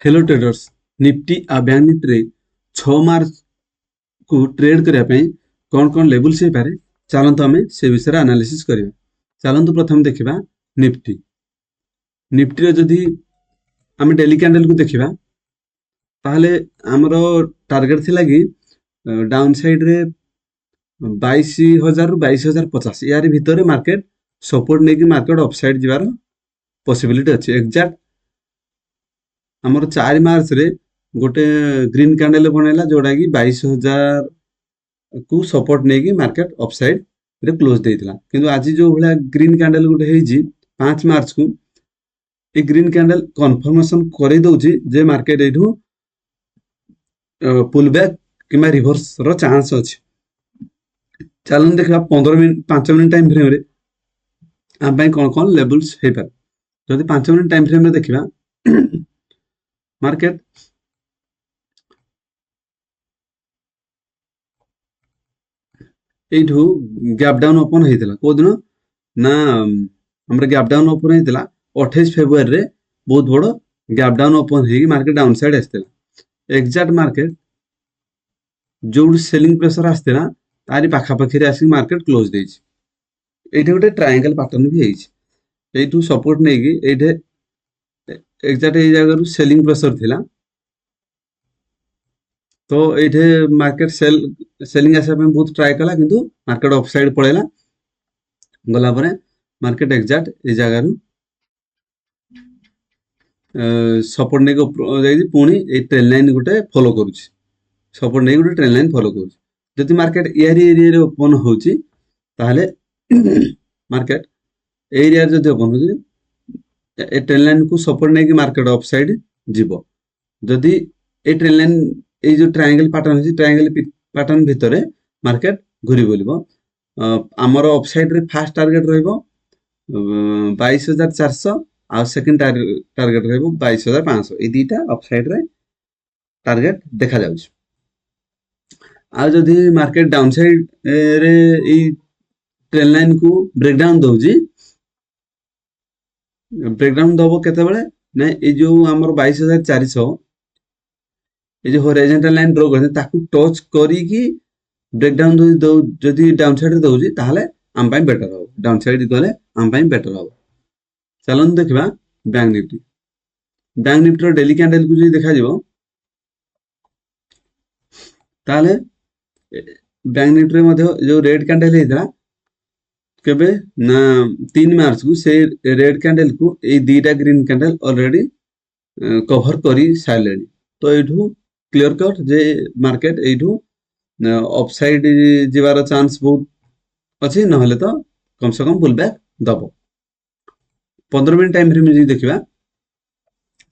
Hello traders Nifty आ bank Nifty रे 6 मार्च को trade करने कौन कौन लेवल्स हो पारे चलतु आम से विषय एनालिसिस करिया। चलतु प्रथम देखा निफ्टी निफ्टी जदि आम डेली कैंडल को देखा ताहले आमर टार्गेट थिला कि डाउन साइड रे 22,000 रु 22,050 यार भितर मार्केट सपोर्ट नहीं कि मार्केट अपसाइड जीवार पॉसिबिलिटी अच्छी। एग्जैक्ट आमर 4 मार्च रे गोटे ग्रीन कैंडल बनैला जोड़ा कि 22,000 को सपोर्ट नहीं कि मार्केट अपसाइड रे क्लोज देइतिला। किंतु आज जो भला ग्रीन कैंडल गोटे हेजी 5 मार्च को ए ग्रीन कैंडल कंफर्मेशन करै दउची जे मार्केट एठू पुल बैक किमा रिवर्स रो चांस अछि। चलन देखा 15 मिनट 5 मिनट टाइम फ्रेम रे हम भाई कौन कौन लेवल्स हे पर जदि 5 मिनट टाइम फ्रेम रे देखिबा मार्केट एठू गैप डाउन ओपन हेतिला को दिन ना हमरे गैप डाउन ओपन हेतिला 28 फेब्रुआरी रे बहुत बड़ गैप डाउन ओपन हेगी मार्केट डाउन साइड आस्तिला। एग्जैक्ट मार्केट जो सेलिंग प्रेशर आस्तिला तारी पाखा पाखी रे आसी मार्केट क्लोज देइछि। एठे गोटे ट्रायंगल पैटर्न भी हेइछि एठू सपोर्ट नै कि एठे एग्जैक्ट ए जगह रु सेलिंग प्रेशर थिला तो एठे मार्केट सेलिंग आसा पे बहुत ट्राई कला किंतु मार्केट अपसाइड पळेला गला परे मार्केट एग्जैक्ट ए जगह रु सपोर्ट नै को जाई पुनी ए ट्रेंड लाइन गोटे फॉलो करूछि सपोर्ट नै गोटे ट्रेंड लाइन फॉलो करूछि। जति मार्केट एरिया रे ओपन होउछि ताहले मार्केट एरिया जति ओपन होउछि ए ट्रेंड लाइन को सपोर्ट नै कि मार्केट अपसाइड जीवो। जदि ए ट्रेंड लाइन ए जो ट्रायंगल पैटर्न है ट्रायंगल पैटर्न भितर मार्केट घुरी बोलिबो हमर अपसाइड रे फर्स्ट टारगेट रहइबो 22,400 आ सेकंड टारगेट रहइबो 22,500 ए दीटा अपसाइड रे टारगेट देखा जाउछ। आ जदि मार्केट डाउन साइड रे ए ट्रेंड लाइन को ब्रेक डाउन दउजी ब्रेक डाउन दबो केते बेले ना ए जो हमर 22,400 ए जो हॉरिजॉन्टल लाइन ड्रॉ करते ताकू टच करी कि ब्रेक डाउन जदि डाउन साइड रे दउजी ताहले हम पई बेटर हो डाउन साइड गले हम पई बेटर हो। चलन देखबा बैंक निफ्टी रो डेली कैंडल को जदि देखा जिवो ताहले बैंक निफ्टी रे मध्ये जो रेड कैंडल हेतला केबे ना 3 मार्च को से रेड कैंडल को ए दीटा ग्रीन कैंडल ऑलरेडी कवर करी साइलेंट तो एठू क्लियर कट जे मार्केट एठू अपसाइड जीवार चांस बहुत अच्छी नहले तो कम से कम पुल बैक दबो। 15 मिनट टाइम फ्रेम जे देखिबा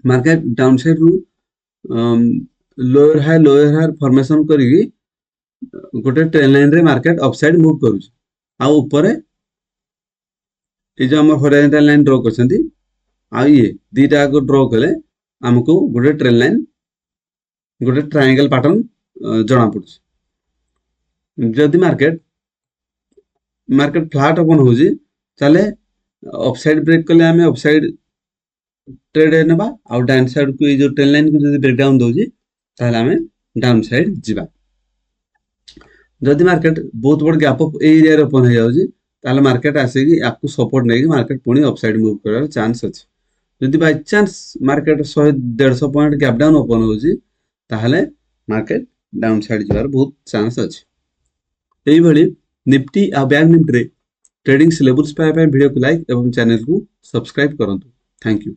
मार्केट डाउन साइड रु लोअर हाई फॉर्मेशन करी गोटे ट्रेंड लाइन रे मार्केट अपसाइड मूव करूछ आ ऊपर ए जो हमर हॉरिजॉन्टल लाइन ड्रॉ करछंती आ ये दीटा को ड्रॉ कले हमको गोटे ट्रेंड लाइन गोटे ट्रायंगल पैटर्न जणा पड़छ। जदि मार्केट फ्लैट ओपन होजी ताले अपसाइड ब्रेक कले हमें अपसाइड ट्रेड नेबा आ डाउन साइड को जो ट्रेंड लाइन को जदि ब्रेक डाउन दोजी ताले हमें डाउन साइड जीवा। जदि मार्केट बहुत बड़ गैप अप एरिया रे ओपन हो जाउजी ताले मार्केट आसे कि आपको सपोर्ट नै कि मार्केट पुनी अपसाइड मूव करार चांस अछि। जदि by chance market 100-150 point gap down open होजी ताहले मार्केट डाउन साइड जीवार बहुत चांस अछि। एई भली निफ्टी आ बैंक निफ्टी रे ट्रेडिंग लेवल्स पाए वीडियो को लाइक एवं चैनल को सब्सक्राइब करंतु। Thank you.